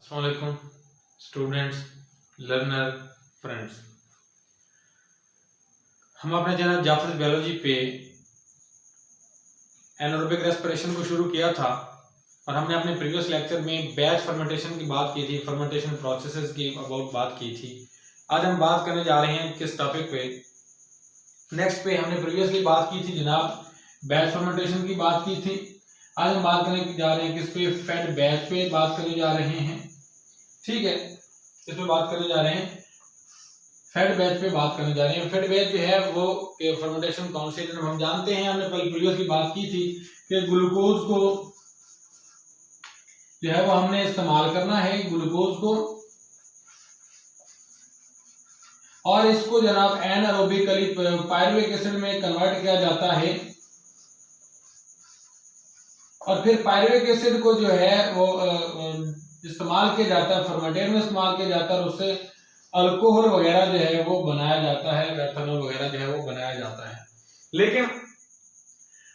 अस्सलाम वालेकुम students, learner, friends. हम अपने चैनल जाफर बायोलॉजी पे एनारोबिक रेस्पिरेशन को शुरू किया था और हमने अपने प्रीवियस लेक्चर में बैच फर्मेंटेशन की बात की थी, फर्मेंटेशन प्रोसेसेस की अबाउट बात की थी। आज हम बात करने जा रहे हैं किस टॉपिक पे। नेक्स्ट पे हमने प्रीवियसली बात की थी जनाब बैच फर्मेंटेशन की बात की थी। आज हम बात करने जा रहे हैं किस पे, फेड बैच पे बात करने जा रहे हैं। ठीक है, इस पे बात करने जा रहे हैं, फेड बैच पे बात करने जा रहे हैं। फेड बैच जो है वो फर्मेंटेशन कौन से, हम जानते हैं, हमने कल प्रीवियस की बात की थी कि ग्लूकोज को जो है वो हमने इस्तेमाल करना है, ग्लूकोज को, और इसको जनाब एनारोबिकली पायरुविक एसिड में कन्वर्ट किया जाता है और फिर पायरुविक एसिड को जो है वो इस्तेमाल किया जाता है, फर्मेंटेशन में इस्तेमाल किया जाता है और उससे अल्कोहल वगैरह जो है वो बनाया जाता है, एथेनॉल वगैरह जो है वो बनाया जाता है। लेकिन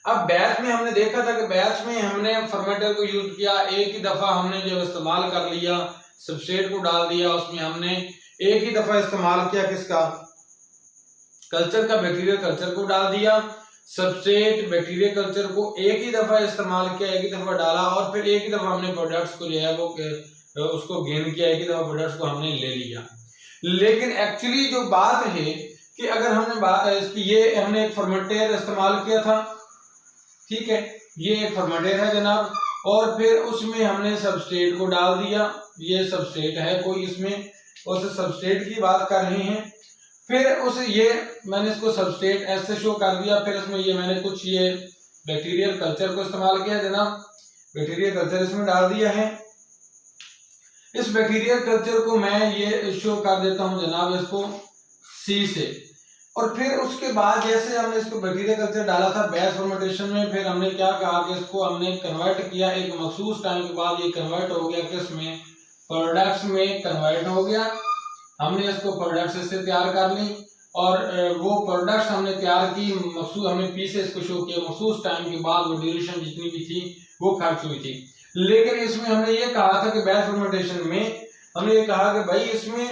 अब बैच में हमने देखा था कि बैच में हमने फर्मेंटर को यूज किया, एक ही दफा हमने जब इस्तेमाल कर लिया, सबस्ट्रेट को डाल दिया, उसमें हमने एक ही दफा इस्तेमाल किया किसका, कल्चर का, बैक्टीरियल कल्चर को डाल दिया, सबस्ट्रेट बैक्टीरियल कल्चर को एक ही दफा इस्तेमाल किया, एक ही दफा डाला और फिर एक ही दफा हमने प्रोडक्ट्स को जो है वो उसको गेन किया, एक ही दफा प्रोडक्ट्स को हमने ले लिया। लेकिन एक्चुअली जो बात है कि अगर हमने ये हमने एक फर्मेंटेर इस्तेमाल किया था, ठीक है, ये एक फर्मेंटेर है जनाब, और फिर उसमें हमने सबस्ट्रेट को डाल दिया, ये सबस्ट्रेट है कोई, इसमें उस सबस्ट्रेट की बात कर रहे हैं। फिर उस ये मैंने इसको सबस्ट्रेट ऐसे शो कर दिया, फिर इसमें ये मैंने कुछ ये बैक्टीरियल कल्चर को इस्तेमाल किया जनाब, बैक्टीरियल कल्चर इसमें डाल दिया है। इस बैक्टीरियल कल्चर को मैं ये शो कर देता हूं जनाब इसको सी से, और फिर उसके बाद जैसे हमने इसको बैक्टीरियल कल्चर डाला था बैच फर्मेंटेशन में, फिर हमने क्या कहा कि इसको हमने कन्वर्ट किया, एक मखसूस टाइम के बाद ये कन्वर्ट हो गया किसमें, प्रोडक्ट्स में कन्वर्ट हो गया। हमने इसको प्रोडक्ट्स से तैयार कर ली और वो प्रोडक्ट्स हमने तैयार की, मखसूस हमने पी से इसको शो किया, मखसूस टाइम के बाद वो ड्यूरेशन जितनी भी थी वो खर्च हुई थी। लेकिन इसमें हमने ये कहा था कि बैच फर्मेंटेशन में हमने ये कहा कि भाई इसमें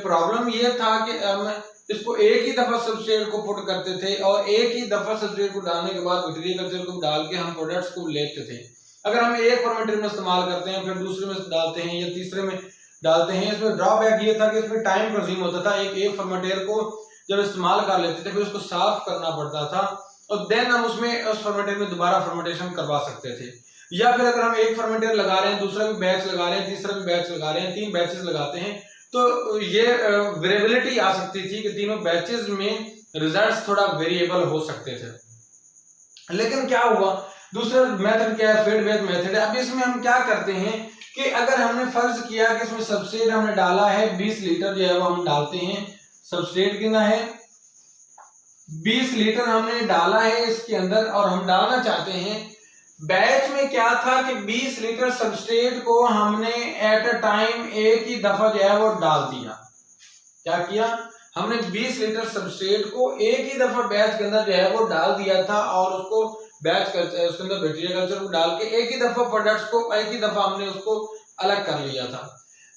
प्रॉब्लम ये था कि हम इसको एक ही दफा सबस्ट्रेट को पुट करते थे और एक ही दफा सबस्ट्रेट को डालने के बाद बैक्टीरियल कल्चर को डाल के हम प्रोडक्ट्स को लेते थे। अगर हम एक फर्मेंटर में इस्तेमाल करते हैं, फिर दूसरे में डालते हैं या तीसरे में डालते हैं, इसमें ड्रॉबैक ये था कि इसमें टाइम कंज्यूम होता था। एक फर्मेंटर को जब इस्तेमाल कर लेते थे फिर उसको साफ करना पड़ता था और देन हम उसमें उस फर्मेंटर में दोबारा फर्मेंटेशन करवा सकते थे। या फिर अगर हम एक फर्मेंटर लगा रहे हैं, दूसरा भी बैच लगा रहे हैं, तीसरा भी बैच लगा रहे हैं, 3 बैचेस लगाते हैं, तो ये वेरिएबिलिटी आ सकती थी कि तीनों बैचेस में रिजल्ट्स थोड़ा वेरिएबल हो सकते थे। लेकिन क्या हुआ, दूसरा मेथड क्या है, फेड बैच मेथड है। अब इसमें हम क्या करते हैं कि अगर हमने फर्ज किया कि इसमें सबस्ट्रेट हमने डाला है 20 लीटर जो है वो हम डालते हैं, सबस्ट्रेट कितना है 20 लीटर हमने डाला है इसके अंदर, और हम डालना चाहते हैं, बैच में क्या था कि 20 लीटर सबस्ट्रेट को हमने एट अ टाइम एक ही दफा जो है वो डाल दिया। क्या किया, हमने 20 लीटर सबस्ट्रेट को एक ही दफा बैच के अंदर जो है वो डाल दिया था और उसको बैच कल्चर उसके अंदर बैक्टीरियल कल्चर को डाल के एक ही दफा प्रोडक्ट्स को एक ही दफा हमने उसको अलग कर लिया था।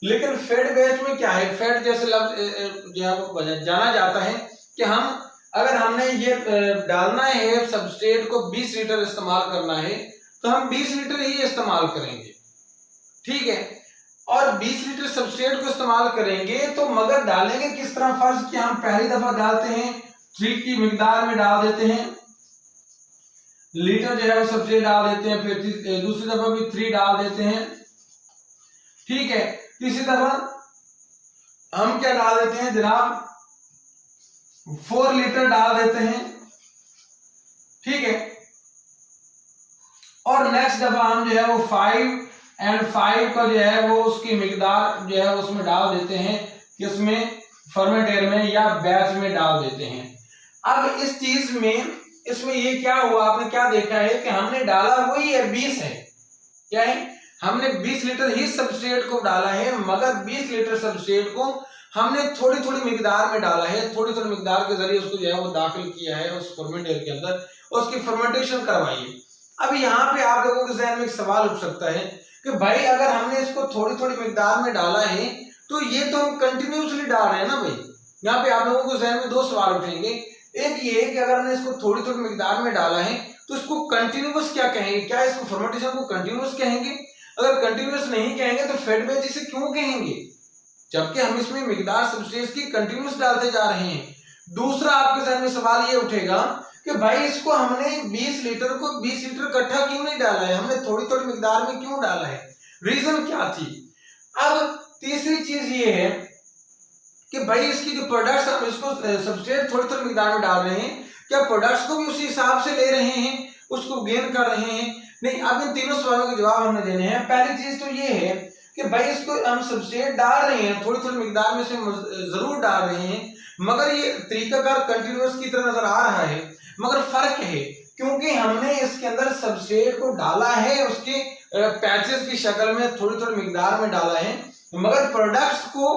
लेकिन फेड बैच में क्या है, फेड जैसे लफ्ज जो है वो जाना जाता है कि हम अगर हमने ये डालना है सबस्ट्रेट को 20 लीटर इस्तेमाल करना है तो हम 20 लीटर ही इस्तेमाल करेंगे, ठीक है, और 20 लीटर सबस्ट्रेट को इस्तेमाल करेंगे तो मगर डालेंगे किस तरह, फर्ज कि हम पहली दफा डालते हैं 3 की मिकदार में डाल देते हैं, लीटर जो है वो सबस्ट्रेट डाल देते हैं, फिर दूसरी दफा भी 3 डाल देते हैं, ठीक है, तीसरी दफा हम क्या डाल देते हैं जनाब 4 लीटर डाल देते हैं, ठीक है, और नेक्स्ट दफा हम जो है वो 5 का जो है वो उसकी मिकदार जो है उसमें डाल देते हैं, किसमें, फर्मेंटर में या बैच में डाल देते हैं। अब इस चीज में इसमें ये क्या हुआ, आपने क्या देखा है कि हमने डाला वही है 20 है, क्या है, हमने 20 लीटर ही सबस्ट्रेट को डाला है, मगर 20 लीटर सबस्ट्रेट को हमने थोड़ी थोड़ी मिकदार में डाला है, थोड़ी थोड़ी मिकदार के जरिए उसको जो है वो दाखिल किया है उस फर्मेंटर के अंदर, उसकी फर्मेंटेशन करवाई है। अब यहाँ पे आप लोगों के जहन में एक सवाल उठ सकता है कि भाई अगर हमने इसको थोड़ी थोड़ी मिकदार में डाला है तो ये तो हम कंटिन्यूसली डाल रहे हैं ना भाई। यहाँ पे आप लोगों को जहन में दो सवाल उठेंगे, एक ये कि अगर हमने इसको थोड़ी थोड़ी मिकदार में डाला है तो इसको कंटिन्यूस क्या कहेंगे, क्या इसको फर्मेंटेशन को कंटिन्यूस कहेंगे? अगर कंटिन्यूस नहीं कहेंगे तो फेड बैच इसे क्यों कहेंगे, जबकि हम इसमें मिकदार सबस्ट्रेट की कंटिन्यूस डालते जा रहे हैं। दूसरा आपके जहन में सवाल ये उठेगा कि भाई इसको हमने 20 लीटर को 20 लीटर इकट्ठा क्यों नहीं डाला है, हमने थोड़ी थोड़ी मिकदार में क्यों डाला है, रीजन क्या थी? अब तीसरी चीज ये है कि भाई इसकी जो प्रोडक्ट्स हम इसको सबस्ट्रेट थोड़ी थोड़ी मिकदार में डाल रहे हैं, क्या प्रोडक्ट्स को भी उसी हिसाब से ले रहे हैं, उसको गेन कर रहे हैं? नहीं। अब इन तीनों सवालों के जवाब हमने देने हैं। पहली चीज तो ये है कि भाई इसको हम सबस्ट्रेट डाल रहे हैं, थोड़ी थोड़ी मिकदार में से जरूर डाल रहे हैं, मगर ये तरीकाकार कंटिन्यूअस की तरह नजर आ रहा है, मगर फर्क है क्योंकि हमने इसके अंदर सबस्ट्रेट को डाला है उसके पैचेस की शक्ल में थोड़ी थोड़ी मिकदार में डाला है, मगर प्रोडक्ट्स को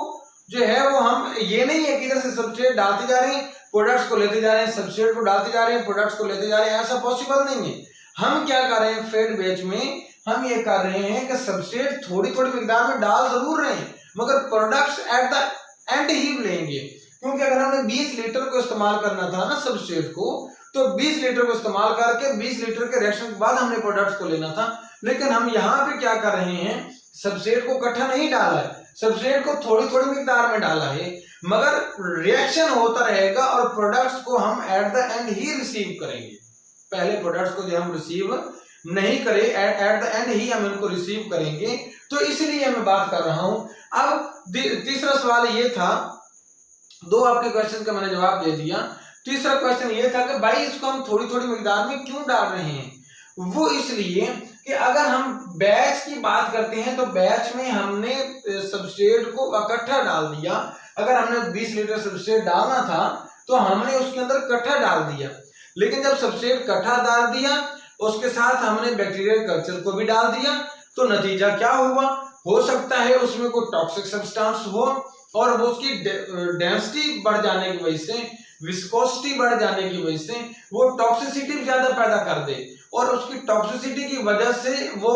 जो है वो हम ये नहीं है कि इधर से सबस्ट्रेट डालते जा रहे हैं प्रोडक्ट्स को लेते जा रहे हैं, सबस्ट्रेट को डालते जा रहे हैं प्रोडक्ट्स को लेते जा रहे हैं, ऐसा पॉसिबल नहीं है। हम क्या कर रहे हैं फेड बैच में, हम ये कर रहे हैं कि सबस्ट्रेट थोड़ी थोड़ी मिकदार में डाल जरूर रहे हैं, मगर products at the and he लेंगे, क्योंकि अगर हमने 20 लीटर को इस्तेमाल करना था ना सबस्ट्रेट को, तो 20 लीटर को इस्तेमाल करके 20 लीटर के रिएक्शन के बाद हमने प्रोडक्ट्स को लेना था। लेकिन हम यहाँ पे क्या कर रहे हैं, सबस्ट्रेट को इकट्ठा नहीं डाला है, सबस्ट्रेट को थोड़ी थोड़ी मिकदार में डाला है, मगर रिएक्शन होता रहेगा और प्रोडक्ट्स को हम at the and he receive करेंगे। पहले प्रोडक्ट्स को जो हम रिसीव नहीं करें, एट द एंड ही हम इनको रिसीव करेंगे, तो इसलिए मैं बात कर रहा हूं। अब तीसरा सवाल ये था, दो आपके क्वेश्चन का मैंने जवाब दे दिया। तीसरा क्वेश्चन ये था कि भाई इसको हम थोड़ी थोड़ी मिकदार में क्यों डाल रहे हैं? वो इसलिए कि अगर हम बैच की बात करते हैं तो बैच में हमने सबस्ट्रेट को इकट्ठा डाल दिया। अगर हमने 20 लीटर सबस्ट्रेट डालना था तो हमने उसके अंदर इकट्ठा डाल दिया, लेकिन जब सबस्ट्रेट इकट्ठा डाल दिया उसके साथ हमने बैक्टीरियल कल्चर को भी डाल दिया, तो नतीजा क्या हुआ? हो सकता है उसमें कोई टॉक्सिक सब्सटेंस हो और वो उसकी डेंसिटी बढ़ जाने की वजह से, विस्कोसिटी बढ़ जाने की वजह से वो टॉक्सिसिटी ज्यादा पैदा कर दे, और उसकी टॉक्सिसिटी की वजह से वो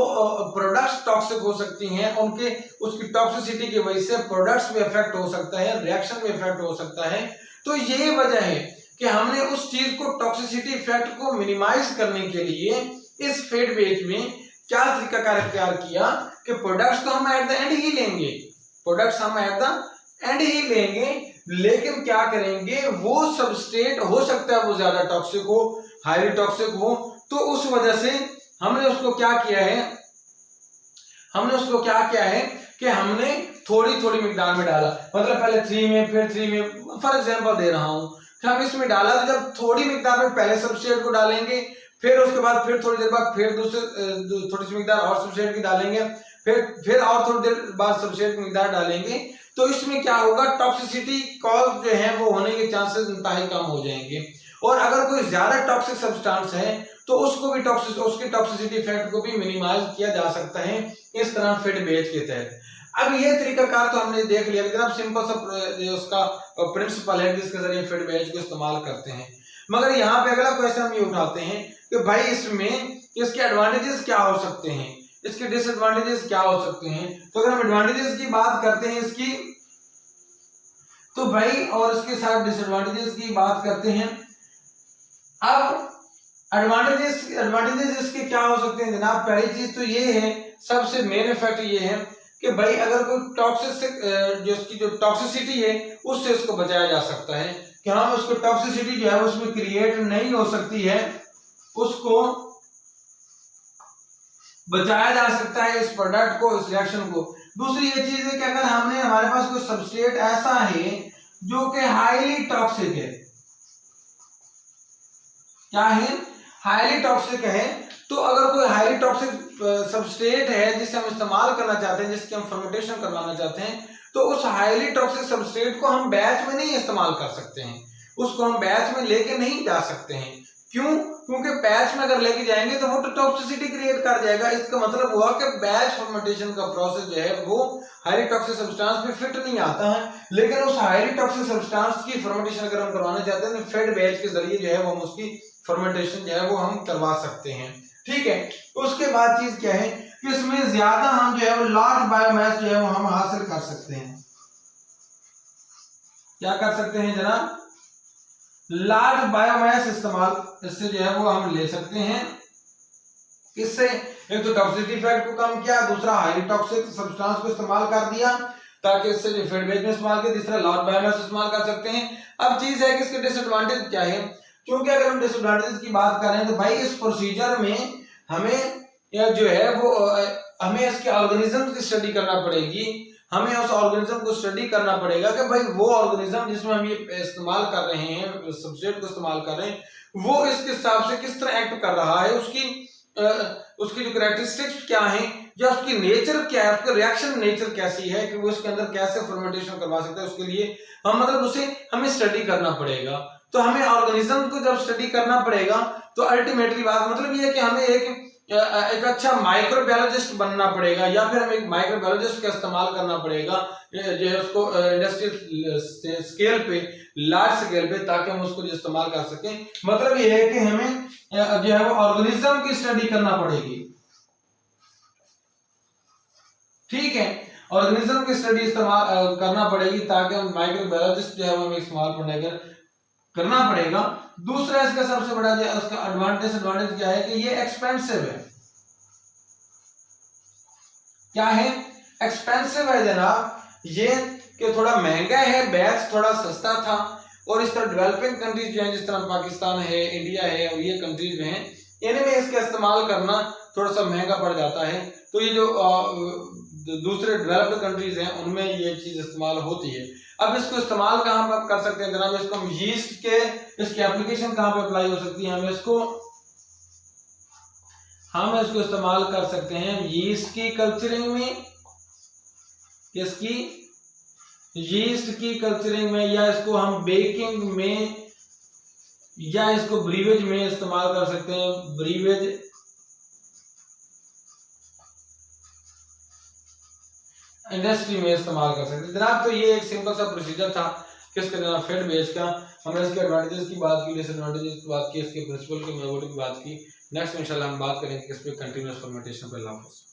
प्रोडक्ट्स टॉक्सिक हो सकती हैं, उनके उसकी टॉक्सिसिटी की वजह से प्रोडक्ट्स में इफेक्ट हो सकता है, रिएक्शन में इफेक्ट हो सकता है। तो यही वजह है कि हमने उस चीज को टॉक्सिसिटी इफेक्ट को मिनिमाइज करने के लिए इस फेड बैच में क्या तरीका कार इख्तियार किया कि प्रोडक्ट्स तो हम एट द एंड ही लेंगे, प्रोडक्ट्स हम एट द एंड ही लेंगे, लेकिन क्या करेंगे, वो सबस्ट्रेट हो सकता है वो ज्यादा टॉक्सिक हो, हाईली टॉक्सिक हो, तो उस वजह से हमने उसको क्या किया है, कि हमने थोड़ी थोड़ी मिकदार में डाला। मतलब पहले 3 में फिर 3 में, फॉर एग्जांपल दे रहा हूं कि हम इसमें डाला तो जब थोड़ी मिकदार में पहले सबस्ट्रेट को डालेंगे, फिर उसके बाद फिर थोड़ी देर बाद फिर दूसरे थोड़ी सी मिकदार और सबस्ट्रेट की डालेंगे, फिर और थोड़ी देर बाद सबस्ट्रेट की मिकदार डालेंगे, तो इसमें क्या होगा, टॉक्सिसिटी कॉज जो है वो होने के चांसेस इंतहाई कम हो जाएंगे। और अगर कोई ज्यादा टॉक्सिक सब्सटेंस है तो उसको भी उसके टॉक्सिसिटी इफेक्ट को भी मिनिमाइज किया जा सकता है इस तरह फेड बैच के तहत। अब ये तरीकाकार तो हमने देख लिया, जनाब सिंपल सा उसका प्रिंसिपल है जिसके जरिए फेड बैच को इस्तेमाल करते हैं। मगर यहाँ पे अगला क्वेश्चन हम ये उठाते हैं कि भाई इसमें इसके एडवांटेजेस क्या हो सकते हैं, इसके डिसएडवांटेजेस क्या हो सकते हैं। तो अगर हम एडवांटेजेस की बात करते हैं इसकी, तो भाई और इसके साथ डिसएडवांटेजेस की बात करते हैं। अब एडवांटेजेस इसके क्या हो सकते हैं जनाब? पहली चीज तो ये है, सबसे मेन इफेक्ट ये है कि भाई अगर कोई टॉक्सिक जो उसकी जो टॉक्सिसिटी है उससे उसको बचाया जा सकता है, कि हम उसको टॉक्सिसिटी जो है उसमें क्रिएट नहीं हो सकती है, उसको बचाया जा सकता है इस प्रोडक्ट को, इस रिएक्शन को। दूसरी ये चीज है कि अगर हमने हमारे पास कोई सबस्ट्रेट ऐसा है जो कि हाईली टॉक्सिक है, क्या है, हाईली टॉक्सिक है, तो अगर कोई हाईली टॉक्सिक सबस्ट्रेट है जिसे हम इस्तेमाल करना चाहते हैं, जिसकी हम फर्मेंटेशन करवाना चाहते हैं, तो उस हाईली टॉक्सिक सबस्ट्रेट को हम बैच में नहीं इस्तेमाल कर सकते हैं, उसको हम बैच में लेके नहीं जा सकते हैं। क्यों? क्योंकि बैच में अगर लेके जाएंगे तो वो तो टॉक्सिसिटी क्रिएट कर जाएगा। इसका मतलब हुआ कि बैच फर्मेंटेशन का प्रोसेस जो है वो हाईली टॉक्सिक सब्सटेंस पे फिट नहीं आता है। लेकिन उस हाईली टॉक्सिक सब्सटेंस की फर्मेंटेशन अगर हम करवाना चाहते हैं तो फेड बैच के जरिए जो है वो हम उसकी फर्मेंटेशन जो है वो हम करवा सकते हैं। ठीक है, उसके बाद चीज क्या है, कि इसमें ज्यादा हम जो है वो लार्ज बायोमास जो है वो हम हासिल कर सकते हैं। क्या कर सकते हैं जनाब? लार्ज बायोमास इस्तेमाल इससे जो है वो हम ले सकते हैं। इससे एक तो टॉक्सिसिटी इफेक्ट को कम किया, दूसरा हाई टॉक्सिक सब्सटेंस को इस्तेमाल कर दिया ताकि इससे जो फीडबैक में इस्तेमाल किया, तीसरा लार्ज बायोमास इस्तेमाल कर सकते हैं। अब चीज है कि इसके डिसएडवांटेज क्या है, क्योंकि अगर हम डिसएडवांटेज की बात करें तो भाई इस प्रोसीजर में हमें जो है वो हमें इसके ऑर्गेनिज्म की स्टडी करना पड़ेगी। हमें उस ऑर्गेनिज्म को स्टडी करना पड़ेगा कि भाई वो ऑर्गेनिज्म जिसमें हम ये इस्तेमाल कर रहे हैं, सब्सट्रेट को इस्तेमाल कर रहे हैं, वो इसके हिसाब से किस तरह एक्ट कर रहा है, उसकी जो कैरेक्टरिस्टिक्स क्या है, या उसकी नेचर क्या है, उसका रिएक्शन नेचर कैसी है कि वो इसके अंदर कैसे फर्मेंटेशन करवा सकता है। उसके लिए हम मतलब उसे हमें स्टडी करना पड़ेगा। तो हमें ऑर्गेनिज्म को जब स्टडी करना पड़ेगा तो अल्टीमेटली बात मतलब ये है कि हमें एक अच्छा माइक्रोबायोलॉजिस्ट बनना पड़ेगा, या फिर हमें एक माइक्रोबायोलॉजिस्ट का इस्तेमाल करना पड़ेगा जो है उसको इंडस्ट्रियल स्केल पे, लार्ज स्केल पे, ताकि हम उसको इस्तेमाल कर सकें। मतलब ये है कि हमें जो है वो ऑर्गेनिज्म की स्टडी करना पड़ेगी। ठीक है, ऑर्गेनिज्म की स्टडी इस्तेमाल करना पड़ेगी ताकि हम माइक्रोबायोलॉजिस्ट जो है वो हमें इस्तेमाल करना पड़ेगा। दूसरा इसका सबसे बड़ा जो उसका एडवांटेज क्या है कि ये एक्सपेंसिव है। क्या है? एक्सपेंसिव है जनाब। ये कि थोड़ा महंगा है, बैच थोड़ा सस्ता था, और इस तरह डेवलपिंग कंट्रीज जो है जिस तरह पाकिस्तान है, इंडिया है, और ये कंट्रीज जो हैं इनमें इसका इस्तेमाल करना थोड़ा सा महंगा पड़ जाता है। तो ये जो दूसरे डेवलप्ड कंट्रीज हैं उनमें ये चीज इस्तेमाल होती है। अब इसको इस्तेमाल कहाँ पर कर सकते हैं जनाब? इसको हम यीस्ट के इसकी एप्लीकेशन कहाँ पे अप्लाई हो सकती है? हम इसको इस्तेमाल कर सकते हैं यीस्ट की कल्चरिंग में। किसकी? यीस्ट की कल्चरिंग में, या इसको हम बेकिंग में, या इसको ब्रीवेज में इस्तेमाल कर सकते हैं। ब्रीवेज इंडस्ट्री में इस्तेमाल कर सकते हैं जनाब। तो ये एक सिंपल सा प्रोसीजर था किसका जनाब? फेड बेच का। हमने इसके एडवांटेजेस की बात की, डिसएडवांटेजेस की बात की, इसके प्रिंसिपल की, मेथड की बात की। नेक्स्ट इंशाल्लाह हम बात करेंगे किस पे? कंटीन्यूअस फर्मेंटेशन पे। अल्लाह हाफ़िज़।